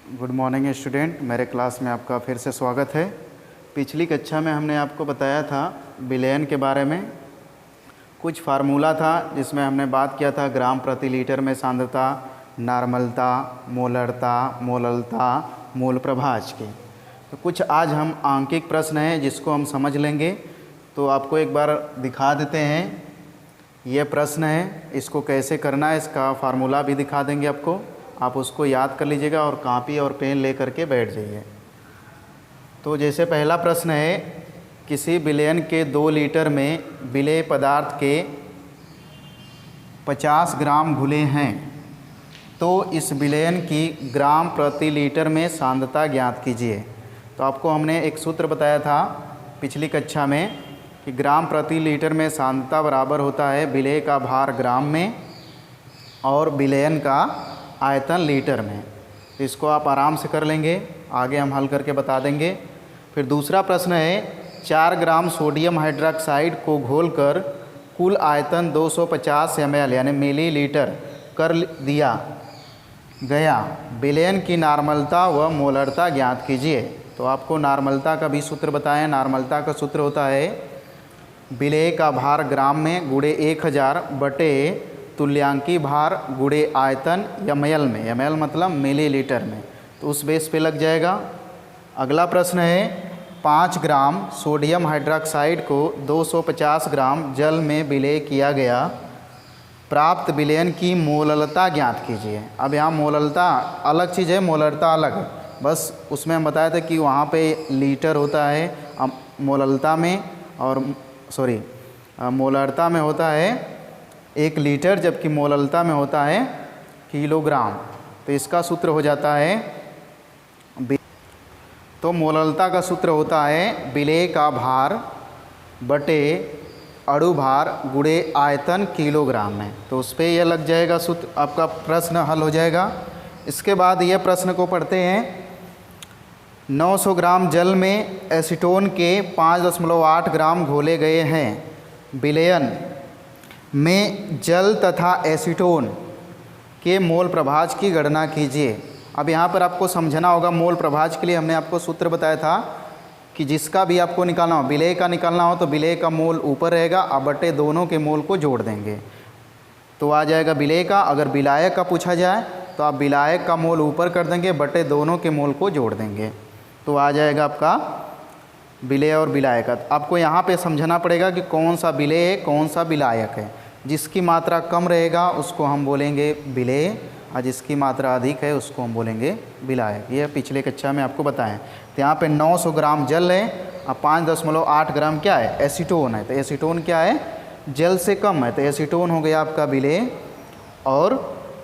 Good morning student, मेरे class में आपका फिर से स्वागत है। पिछली कक्षा में हमने आपको बताया था विलयन के बारे में। कुछ फार्मूला था जिसमें हमने बात किया था ग्राम प्रति लीटर में सांद्रता, नॉर्मलता, मोलरता, मोल प्रभाज के। तो कुछ आज हम आंकिक प्रश्न हैं जिसको हम समझ लेंगे। तो आपको एक बार दिखा देते हैं, ये प्रश्न है, इसको कैसे करना है इसका फार्मूला भी दिखा देंगे आपको। आप उसको याद कर लीजिएगा और कॉपी और पेन ले करके बैठ जाइए। तो जैसे पहला प्रश्न है, किसी विलयन के 2 लीटर में विलेय पदार्थ के 50 ग्राम घुले हैं, तो इस विलयन की ग्राम प्रति लीटर में सांद्रता ज्ञात कीजिए। तो आपको हमने एक सूत्र बताया था पिछली कक्षा में कि ग्राम प्रति लीटर में सांद्रता बराबर होता है विलेय का भार ग्राम में और विलयन का आयतन लीटर में। तो इसको आप आराम से कर लेंगे, आगे हम हल करके बता देंगे। फिर दूसरा प्रश्न है, 4 ग्राम सोडियम हाइड्रोक्साइड को घोलकर कुल आयतन 250 ml यानी मिलीलीटर कर दिया गया, विलयन की नॉर्मलता व मोलरता ज्ञात कीजिए। तो आपको नॉर्मलता का भी सूत्र बताएं। नॉर्मलता का सूत्र होता है विलेय का भार ग्राम में गुणे 1000 बटे तुल्यांकी भार गुणे आयतन ml में, ml मतलब मिलीलीटर में। तो उस बेस पे लग जाएगा। अगला प्रश्न है, 5 ग्राम सोडियम हाइड्रोक्साइड को 250 ग्राम जल में विलेय किया गया, प्राप्त विलयन की मोलरता ज्ञात कीजिए। अब यहाँ मोलरता अलग चीज़ है, मोलरता अलग है। बस उसमें हम बताए थे कि वहाँ पे लीटर होता है मोलरता में, और मोलरता में होता है 1 लीटर, जबकि मोलरता में होता है किलोग्राम। तो इसका सूत्र हो जाता है, तो मोलरता का सूत्र होता है विलेय का भार बटे अणु भार गुणे आयतन किलोग्राम में। तो उस पर यह लग जाएगा सूत्र, आपका प्रश्न हल हो जाएगा। इसके बाद यह प्रश्न को पढ़ते हैं, 900 ग्राम जल में एसीटोन के 5.8 ग्राम घोले गए हैं, विलयन में जल तथा एसीटोन के मोल प्रभाज की गणना कीजिए। अब यहाँ पर आपको समझना होगा, मोल प्रभाज के लिए हमने आपको सूत्र बताया था कि जिसका भी आपको निकालना हो, विलेय का निकालना हो तो विलेय का मोल ऊपर रहेगा, अब बटे दोनों के मोल को जोड़ देंगे तो आ जाएगा विलेय का। अगर विलायक का पूछा जाए तो आप विलायक का मोल ऊपर कर देंगे, बटे दोनों के मोल को जोड़ देंगे तो आ जाएगा आपका विलेय और विलायक। आपको यहाँ पे समझना पड़ेगा कि कौन सा विलेय है, कौन सा विलायक है। जिसकी मात्रा कम रहेगा उसको हम बोलेंगे विलेय, और जिसकी मात्रा अधिक है उसको हम बोलेंगे विलायक। ये पिछले कक्षा में आपको बताएं। तो यहाँ पे 900 ग्राम जल है और 5.8 ग्राम क्या है, एसीटोन है। तो एसीटोन क्या है, जल से कम है, तो एसीटोन हो गया आपका विलेय, और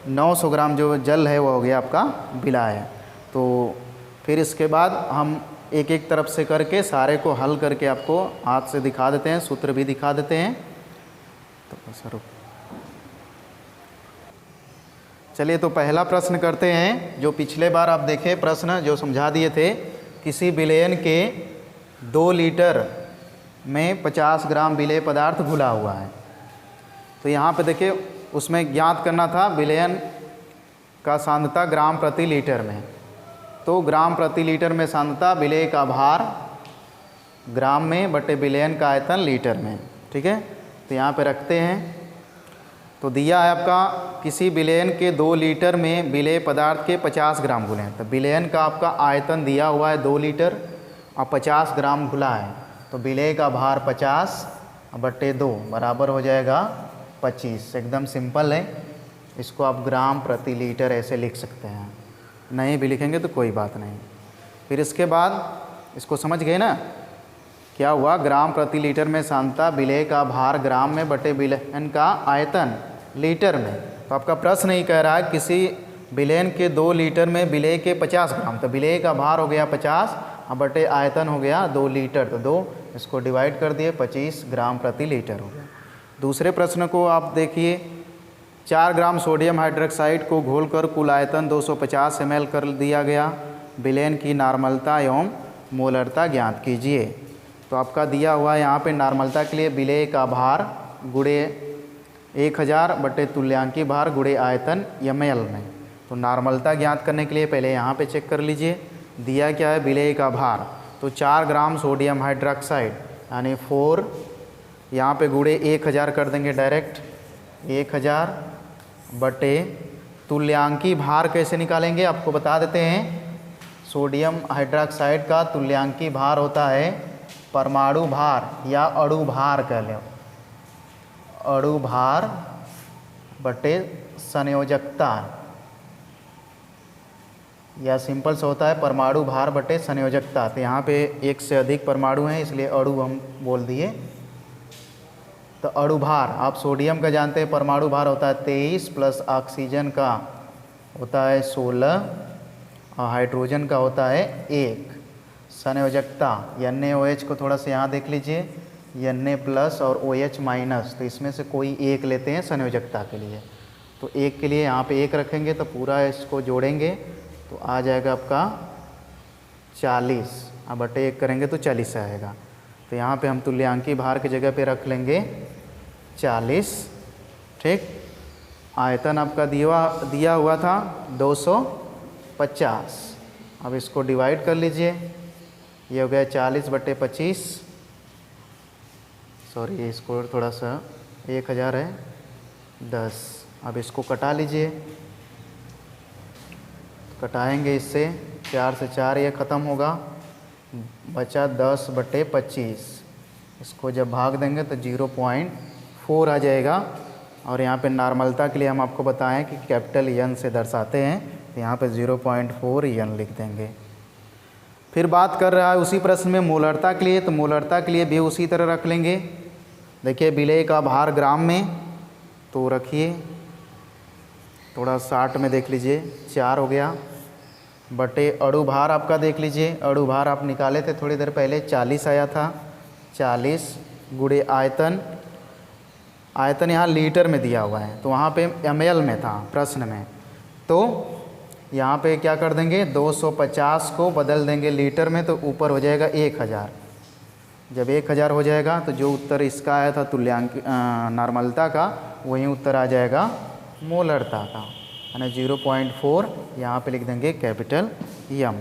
900 ग्राम जो जल है वो हो गया आपका विलायक। तो फिर इसके बाद हम एक एक तरफ से करके सारे को हल करके आपको हाथ से दिखा देते हैं, सूत्र भी दिखा देते हैं। तो सर चलिए, तो पहला प्रश्न करते हैं। जो पिछले बार आप देखे प्रश्न जो समझा दिए थे, किसी विलयन के 2 लीटर में 50 ग्राम विलेय पदार्थ घुला हुआ है। तो यहाँ पे देखिए, उसमें ज्ञात करना था विलयन का सांद्रता ग्राम प्रति लीटर में। तो ग्राम प्रति लीटर में सांद्रता, विलेय का भार ग्राम में बटे विलयन का आयतन लीटर में। ठीक है, तो यहाँ पे रखते हैं। तो दिया है आपका, किसी विलयन के 2 लीटर में विलेय पदार्थ के 50 ग्राम घुले हैं। तो विलयन का आपका आयतन दिया हुआ है 2 लीटर और 50 ग्राम घुला है, तो विलेय का भार 50 बटे 2 बराबर हो जाएगा 25। एकदम सिंपल है, इसको आप ग्राम प्रति लीटर ऐसे लिख सकते हैं, नहीं भी लिखेंगे तो कोई बात नहीं। फिर इसके बाद इसको समझ गए ना, क्या हुआ, ग्राम प्रति लीटर में सांद्रता, विलेय का भार ग्राम में बटे विलयन का आयतन लीटर में। तो आपका प्रश्न ही कह रहा है किसी विलयन के 2 लीटर में विलेय के 50 ग्राम, तो विलेय का भार हो गया 50 और बटे आयतन हो गया 2 लीटर, तो 2 इसको डिवाइड कर दिए, 25 ग्राम प्रति लीटर हो गया। दूसरे प्रश्न को आप देखिए, 4 ग्राम सोडियम हाइड्रोक्साइड को घोलकर कुल आयतन 250 ml कर दिया गया, विलयन की नॉर्मलता एवं मोलरता ज्ञात कीजिए। तो आपका दिया हुआ है यहाँ पे नॉर्मलता के लिए विलेय का भार गुणे 1000 बटे तुल्यांकी भार गुणे आयतन ml में। तो नॉर्मलता ज्ञात करने के लिए पहले यहाँ पे चेक कर लीजिए, दिया क्या है विलेय का भार, तो 4 ग्राम सोडियम हाइड्रोक्साइड यानी 4 यहाँ पे गुणे 1000 कर देंगे डायरेक्ट, 1000 बटे तुल्यांकी भार कैसे निकालेंगे आपको बता देते हैं। सोडियम हाइड्रोक्साइड का तुल्यांकी भार होता है परमाणु भार या अणु भार कह लें, अणु भार बटे संयोजकता, या सिंपल से होता है परमाणु भार बटे संयोजकता। तो यहाँ पे एक से अधिक परमाणु हैं इसलिए अणु हम बोल दिए। तो अणु भार आप सोडियम का जानते हैं, परमाणु भार होता है 23 प्लस ऑक्सीजन का होता है 16 और हाइड्रोजन का होता है 1। संयोजकता NaOH को थोड़ा सा यहाँ देख लीजिए, Na प्लस और OH माइनस, तो इसमें से कोई एक लेते हैं संयोजकता के लिए। तो एक के लिए यहाँ पे 1 रखेंगे तो पूरा इसको जोड़ेंगे तो आ जाएगा आपका 40, अब बटे 1 करेंगे तो 40 आएगा। तो यहाँ पे हम तुल्यांकी भार की जगह पे रख लेंगे 40। ठीक, आयतन आपका दिया हुआ था 250। अब इसको डिवाइड कर लीजिए, ये हो गया 40 बटे 25, सॉरी इसको थोड़ा सा 1000 है 10। अब इसको कटा लीजिए, कटाएंगे इससे 4 से 4 ये ख़त्म होगा, बचा 10 बटे 25। इसको जब भाग देंगे तो 0.4 आ जाएगा। और यहाँ पे नॉर्मलता के लिए हम आपको बताएं कि कैपिटल N से दर्शाते हैं, तो यहाँ पे 0.4 N लिख देंगे। फिर बात कर रहा है उसी प्रश्न में मोलरता के लिए, तो मोलरता के लिए भी उसी तरह रख लेंगे। देखिए विलेय का भार ग्राम में, तो रखिए थोड़ा 60 में देख लीजिए 4 हो गया, बटे अणु भार आपका देख लीजिए, अणु भार आप निकाले थे थोड़ी देर पहले 40 आया था, 40 गुणे आयतन, आयतन यहाँ लीटर में दिया हुआ है तो वहाँ पे ml में था प्रश्न में, तो यहाँ पे क्या कर देंगे 250 को बदल देंगे लीटर में तो ऊपर हो जाएगा 1000। जब 1000 हो जाएगा तो जो उत्तर इसका आया था तुल्यांक नॉर्मलता का, वही उत्तर आ जाएगा मोलरता का, यानी 0.4 यहाँ पे लिख देंगे कैपिटल M।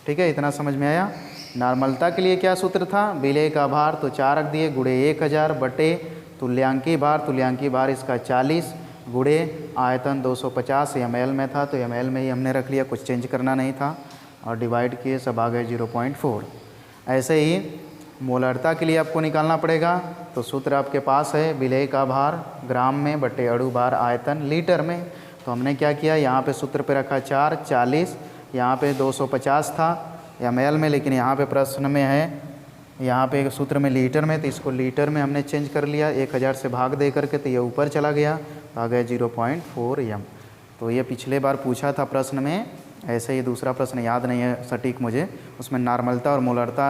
ठीक है, इतना समझ में आया। नॉर्मलता के लिए क्या सूत्र था, विलेय का भार तो 4 रख दिए गुणे 1000 बटे तुल्यांकी भार इसका 40 गुणे आयतन 250 ml में था तो ml में ही हमने रख लिया, कुछ चेंज करना नहीं था, और डिवाइड किए सब आ गए 0.4। ऐसे ही मोलरता के लिए आपको निकालना पड़ेगा, तो सूत्र आपके पास है विलेय का भार ग्राम में बटे अणु भार आयतन लीटर में। तो हमने क्या किया, यहाँ पे सूत्र पे रखा 4, 40, यहाँ पे 250 था ml में, लेकिन यहाँ पे प्रश्न में है यहाँ पे सूत्र में लीटर में, तो इसको लीटर में हमने चेंज कर लिया, 1000 से भाग दे करके, तो ये ऊपर चला गया, तो आ गया 0.4 M। तो ये पिछले बार पूछा था प्रश्न में, ऐसे ही दूसरा प्रश्न याद नहीं है सटीक मुझे, उसमें नॉर्मलता और मोलरता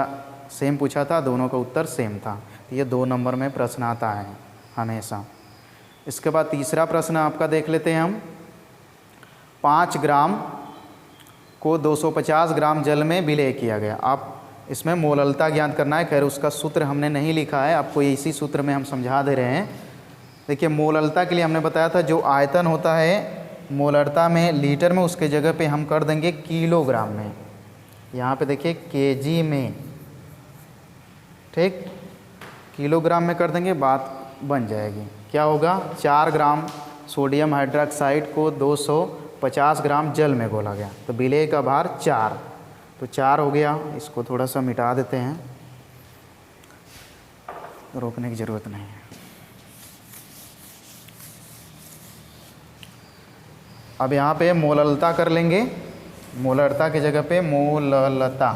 सेम पूछा था, दोनों का उत्तर सेम था। तो ये 2 नंबर में प्रश्न आता है हमेशा। इसके बाद तीसरा प्रश्न आपका देख लेते हैं हम। 5 ग्राम को 250 ग्राम जल में विलेय किया गया। आप इसमें मोलरता ज्ञात करना है, खैर उसका सूत्र हमने नहीं लिखा है, आपको इसी सूत्र में हम समझा दे रहे हैं। देखिए मोलरता के लिए हमने बताया था जो आयतन होता है मोलरता में लीटर में, उसके जगह पे हम कर देंगे किलोग्राम में। यहाँ पे देखिए केजी में, ठीक, किलोग्राम में कर देंगे, बात बन जाएगी। क्या होगा, 4 ग्राम सोडियम हाइड्रोक्साइड को 250 ग्राम जल में घोला गया, तो विलेय का भार 4, तो 4 हो गया। इसको थोड़ा सा मिटा देते हैं, रोकने की ज़रूरत नहीं है। अब यहाँ पे मोलरता कर लेंगे, मोलरता की जगह पे मोलरता,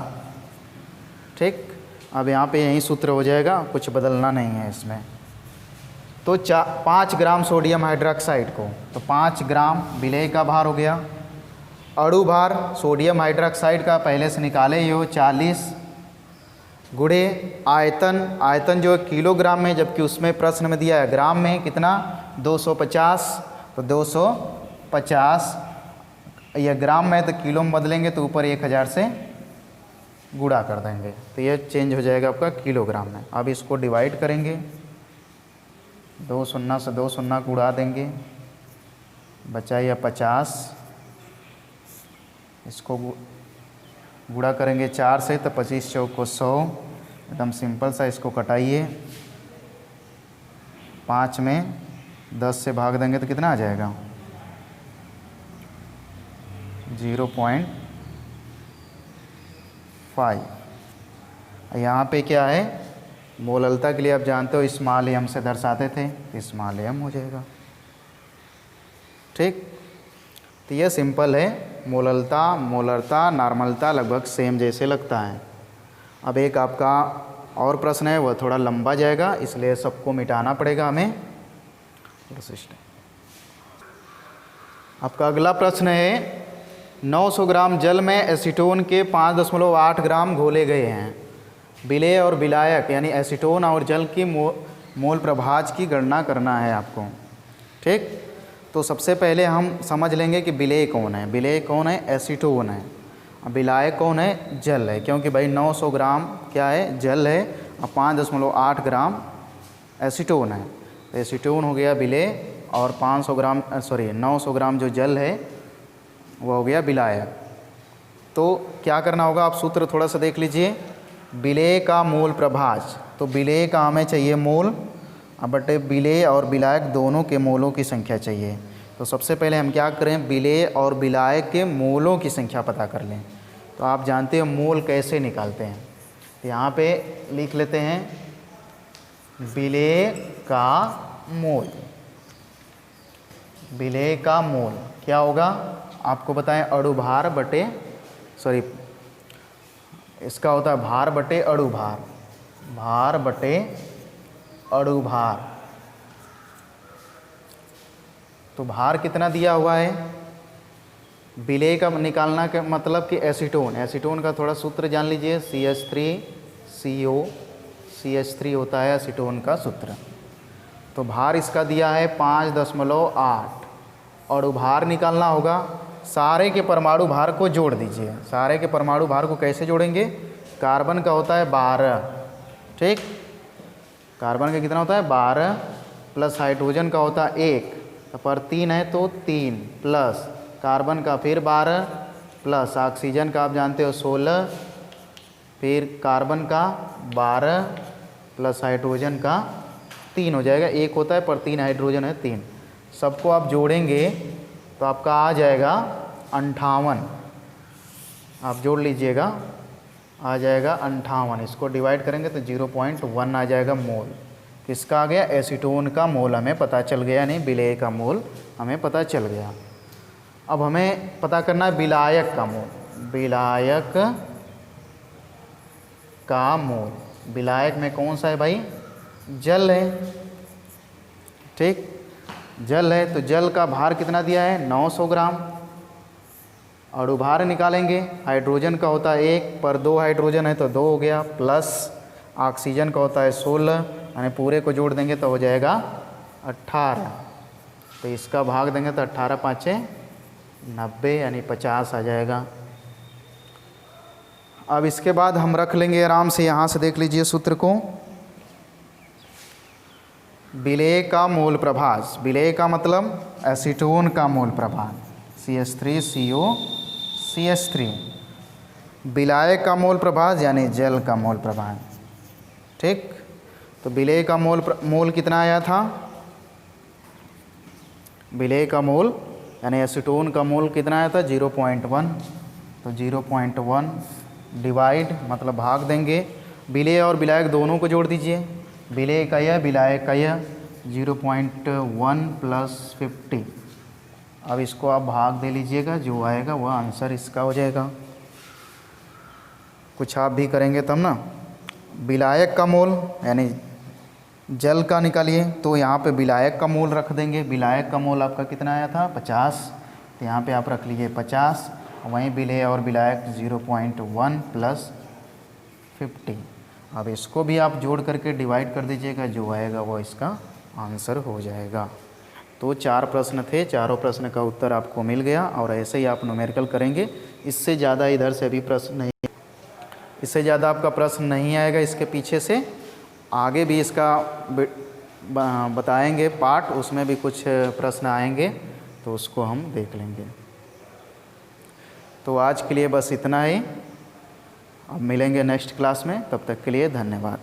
ठीक। अब यहाँ पे यही सूत्र हो जाएगा, कुछ बदलना नहीं है इसमें। तो 5 ग्राम सोडियम हाइड्रोक्साइड को, तो 5 ग्राम विलेय का भार हो गया। अणु भार सोडियम हाइड्रोक्साइड का पहले से निकाले ही हो 40 गुणे आयतन, आयतन जो है किलोग्राम में, जबकि उसमें प्रश्न में दिया है ग्राम में कितना 250, तो 250 यह ग्राम में, तो किलो में बदलेंगे तो ऊपर 1000 से गुणा कर देंगे, तो यह चेंज हो जाएगा आपका किलोग्राम में। अब इसको डिवाइड करेंगे, 2 शून्य से 2 शून्य गुणा देंगे, बचा यह 50 इसको गुणा करेंगे 4 से तो 25 चौक को 100, एकदम सिंपल सा। इसको कटाइए, 5 में 10 से भाग देंगे तो कितना आ जाएगा 0.5। यहाँ पे क्या है, मोललता के लिए आप जानते हो स्मॉल एम से दर्शाते थे, स्मॉल एम हो जाएगा। ठीक, तो ये सिंपल है। मोललता, मोलरता, नॉर्मलता लगभग सेम जैसे लगता है। अब एक आपका और प्रश्न है, वह थोड़ा लंबा जाएगा, इसलिए सबको मिटाना पड़ेगा हमें। आपका अगला प्रश्न है, 900 ग्राम जल में एसीटोन के 5.8 ग्राम घोले गए हैं। विलेय और विलायक यानी एसीटोन और जल की मोल प्रभाज की गणना करना है आपको। ठीक, तो सबसे पहले हम समझ लेंगे कि विलेय कौन है। विलेय कौन है, एसीटोन है। विलायक कौन है, जल है, क्योंकि भाई 900 ग्राम क्या है, जल है, और 5.8 ग्राम एसीटोन है। तो एसीटोन हो गया विलेय, और 900 ग्राम जो जल है वो हो गया विलायक। तो क्या करना होगा, आप सूत्र थोड़ा सा देख लीजिए। विलेय का मोल प्रभाज, तो विलेय का हमें चाहिए मोल, बटे विलेय और विलायक दोनों के मोलों की संख्या चाहिए। तो सबसे पहले हम क्या करें, विलेय और विलायक के मोलों की संख्या पता कर लें। तो आप जानते हो मोल कैसे निकालते हैं, तो यहाँ पे लिख लेते हैं विलेय का मोल। विलेय का मोल क्या होगा, आपको बताएं, अणुभार बटे इसका होता है भार बटे अणुभार, भार बटे अणुभार। तो भार कितना दिया हुआ है, विलेय का निकालना का मतलब कि एसीटोन का थोड़ा सूत्र जान लीजिए, CH3CO, CH3 होता है एसीटोन का सूत्र। तो भार इसका दिया है 5.8, और भार निकालना होगा। सारे के परमाणु भार को जोड़ दीजिए। सारे के परमाणु भार को कैसे जोड़ेंगे, कार्बन का होता है 12, ठीक, कार्बन का कितना होता है 12, प्लस हाइड्रोजन का होता है 1, तो पर 3 है तो 3, प्लस कार्बन का फिर 12, प्लस ऑक्सीजन का आप जानते हो 16, फिर कार्बन का 12, प्लस हाइड्रोजन का 3 हो जाएगा। 1 होता है पर 3 हाइड्रोजन है 3। सबको आप जोड़ेंगे तो आपका आ जाएगा 58। आप जोड़ लीजिएगा, आ जाएगा 58। इसको डिवाइड करेंगे तो 0.1 आ जाएगा मोल। किसका आ गया, एसीटोन का मोल हमें पता चल गया, नहीं विलेय का मोल हमें पता चल गया। अब हमें पता करना है विलायक का मोल। विलायक का मोल, विलायक में कौन सा है भाई, जल है, ठीक, जल है। तो जल का भार कितना दिया है 900 ग्राम। अणुभार निकालेंगे, हाइड्रोजन का होता है 1, पर 2 हाइड्रोजन है तो 2 हो गया, प्लस ऑक्सीजन का होता है 16, यानी पूरे को जोड़ देंगे तो हो जाएगा 18। तो इसका भाग देंगे तो 18 5 90, यानी 50 आ जाएगा। अब इसके बाद हम रख लेंगे आराम से, यहाँ से देख लीजिए सूत्र को, विलेय का मोल प्रभाज। विलेय का मतलब एसीटोन का मोल प्रभाज, CH3CO CH3। विलायक का मोल प्रभाज यानी जल का मोल प्रभाज, ठीक। तो विलेय का मोल कितना आया था, विलेय का मोल यानी एसीटोन का मोल कितना आया था 0.1। तो 0.1 डिवाइड मतलब भाग देंगे, विलेय और विलायक दोनों को जोड़ दीजिए, विलेय का यह, विलायक का यह, 0.1 + 50। अब इसको आप भाग दे लीजिएगा, जो आएगा वह आंसर इसका हो जाएगा। कुछ आप भी करेंगे तब ना। विलायक का मोल यानी जल का निकालिए, तो यहाँ पे विलायक का मोल रख देंगे। विलायक का मोल आपका कितना आया था 50, तो यहाँ पे आप रख लीजिए 50। वहीं विलेय और विलायक 0.1 + 50। अब इसको भी आप जोड़ करके डिवाइड कर दीजिएगा, जो आएगा वो इसका आंसर हो जाएगा। तो 4 प्रश्न थे, चारों प्रश्न का उत्तर आपको मिल गया। और ऐसे ही आप न्यूमेरिकल करेंगे, इससे ज़्यादा इधर से भी प्रश्न नहीं, इससे ज़्यादा आपका प्रश्न नहीं आएगा। इसके पीछे से आगे भी इसका बताएंगे पार्ट, उसमें भी कुछ प्रश्न आएंगे, तो उसको हम देख लेंगे। तो आज के लिए बस इतना ही। अब मिलेंगे नेक्स्ट क्लास में, तब तक के लिए धन्यवाद।